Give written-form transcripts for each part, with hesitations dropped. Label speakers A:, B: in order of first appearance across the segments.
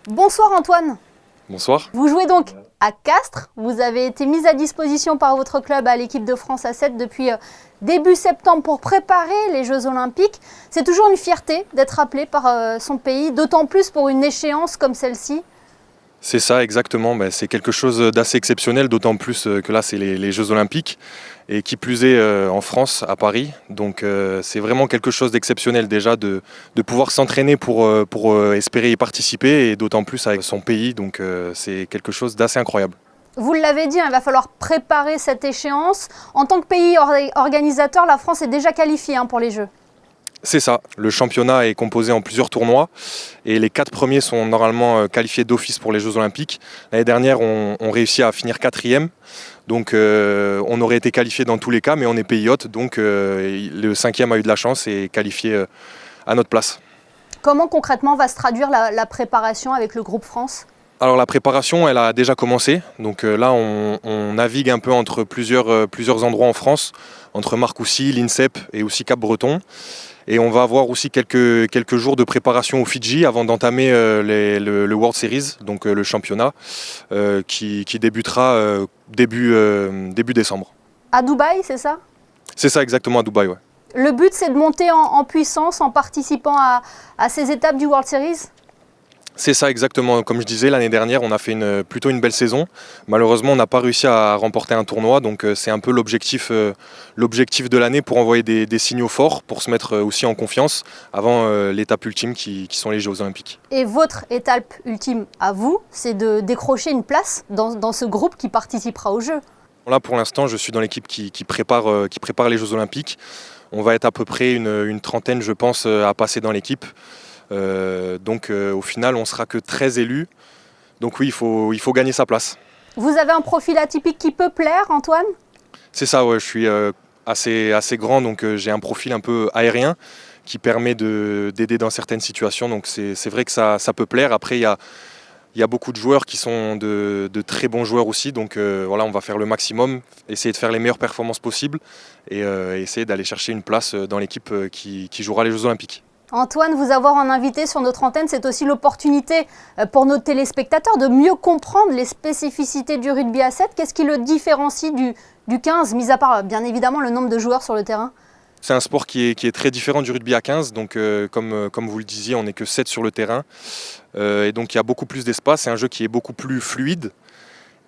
A: Bonsoir Antoine.
B: Bonsoir.
A: Vous jouez donc à Castres. Vous avez été mis à disposition par votre club à l'équipe de France A7 depuis début septembre pour préparer les Jeux Olympiques. C'est toujours une fierté d'être appelé par son pays, d'autant plus pour une échéance comme celle-ci.
B: C'est ça exactement, c'est quelque chose d'assez exceptionnel, d'autant plus que là c'est les Jeux Olympiques et qui plus est en France, à Paris. Donc c'est vraiment quelque chose d'exceptionnel déjà de pouvoir s'entraîner pour espérer y participer et d'autant plus avec son pays, donc c'est quelque chose d'assez incroyable.
A: Vous l'avez dit, il va falloir préparer cette échéance. En tant que pays organisateur, la France est déjà qualifiée pour les Jeux.
B: C'est ça, le championnat est composé en plusieurs tournois et les 4 premiers sont normalement qualifiés d'office pour les Jeux Olympiques. L'année dernière, on réussit à finir 4e, donc on aurait été qualifié dans tous les cas, mais on est pays hôte, donc le 5e a eu de la chance et est qualifié à notre place.
A: Comment concrètement va se traduire la préparation avec le groupe France ?
B: Alors la préparation, elle a déjà commencé, donc là on navigue un peu entre plusieurs endroits en France, entre Marcoussis, l'INSEP et aussi Cap-Breton. Et on va avoir aussi quelques jours de préparation au Fidji avant d'entamer le World Series, donc le championnat, qui débutera début décembre.
A: À Dubaï, c'est ça ?
B: C'est ça exactement, à Dubaï, ouais.
A: Le but, c'est de monter en puissance en participant à ces étapes du World Series ?
B: C'est ça exactement, comme je disais, l'année dernière on a fait plutôt une belle saison. Malheureusement on n'a pas réussi à remporter un tournoi, donc c'est un peu l'objectif de l'année pour envoyer des signaux forts, pour se mettre aussi en confiance avant l'étape ultime qui sont les Jeux Olympiques. Et
A: votre étape ultime à vous, c'est de décrocher une place dans ce groupe qui participera aux Jeux.
B: Là pour l'instant je suis dans l'équipe qui prépare les Jeux Olympiques. On va être à peu près une trentaine je pense à passer dans l'équipe. Donc au final on sera que 13 élus, donc oui il faut gagner sa place.
A: Vous avez un profil atypique qui peut plaire, Antoine ?
B: C'est ça, ouais, je suis assez grand, donc j'ai un profil un peu aérien qui permet d'aider dans certaines situations, donc c'est vrai que ça peut plaire. Après il y a beaucoup de joueurs qui sont de très bons joueurs aussi, donc voilà, on va faire le maximum, essayer de faire les meilleures performances possibles et essayer d'aller chercher une place dans l'équipe qui jouera les Jeux Olympiques.
A: Antoine, vous avoir en invité sur notre antenne, c'est aussi l'opportunité pour nos téléspectateurs de mieux comprendre les spécificités du rugby à 7. Qu'est-ce qui le différencie du 15, mis à part bien évidemment le nombre de joueurs sur le terrain ?
B: C'est un sport qui est très différent du rugby à 15, donc comme vous le disiez, on n'est que 7 sur le terrain. Et donc il y a beaucoup plus d'espace, c'est un jeu qui est beaucoup plus fluide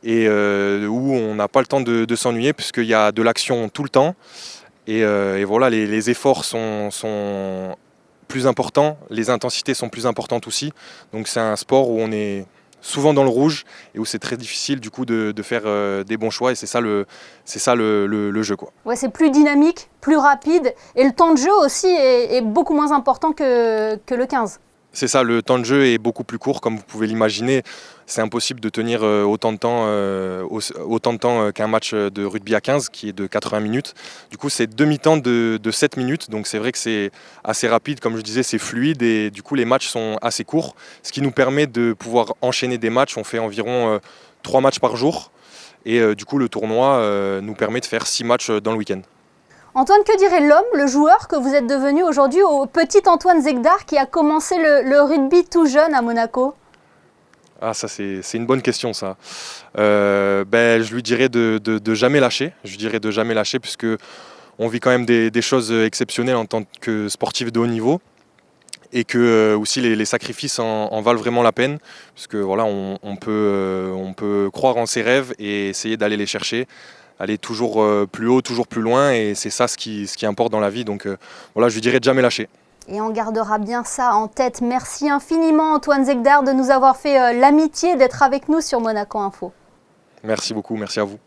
B: et où on n'a pas le temps de s'ennuyer puisqu'il y a de l'action tout le temps. Et voilà, les efforts sont plus importants, les intensités sont plus importantes aussi. Donc c'est un sport où on est souvent dans le rouge et où c'est très difficile du coup de faire des bons choix et c'est ça le jeu, quoi.
A: Ouais, c'est plus dynamique, plus rapide et le temps de jeu aussi est beaucoup moins important que le 15.
B: C'est ça, le temps de jeu est beaucoup plus court, comme vous pouvez l'imaginer. C'est impossible de tenir autant de temps qu'un match de rugby à 15 qui est de 80 minutes. Du coup, c'est demi-temps de 7 minutes, donc c'est vrai que c'est assez rapide. Comme je disais, c'est fluide et du coup, les matchs sont assez courts, ce qui nous permet de pouvoir enchaîner des matchs. On fait environ 3 matchs par jour et du coup, le tournoi nous permet de faire 6 matchs dans le week-end.
A: Antoine, que dirait l'homme, le joueur que vous êtes devenu aujourd'hui au petit Antoine Zegdar qui a commencé le rugby tout jeune à Monaco ?
B: Ah, ça c'est une bonne question ça. Je lui dirais de jamais lâcher. Je lui dirais de jamais lâcher puisque on vit quand même des choses exceptionnelles en tant que sportif de haut niveau et que aussi les sacrifices en valent vraiment la peine puisque voilà on peut croire en ses rêves et essayer d'aller les chercher. Aller toujours plus haut, toujours plus loin et c'est ça ce qui importe dans la vie. Donc voilà, je lui dirais de jamais lâcher.
A: Et on gardera bien ça en tête. Merci infiniment Antoine Zegdar de nous avoir fait l'amitié d'être avec nous sur Monaco Info.
B: Merci beaucoup, merci à vous.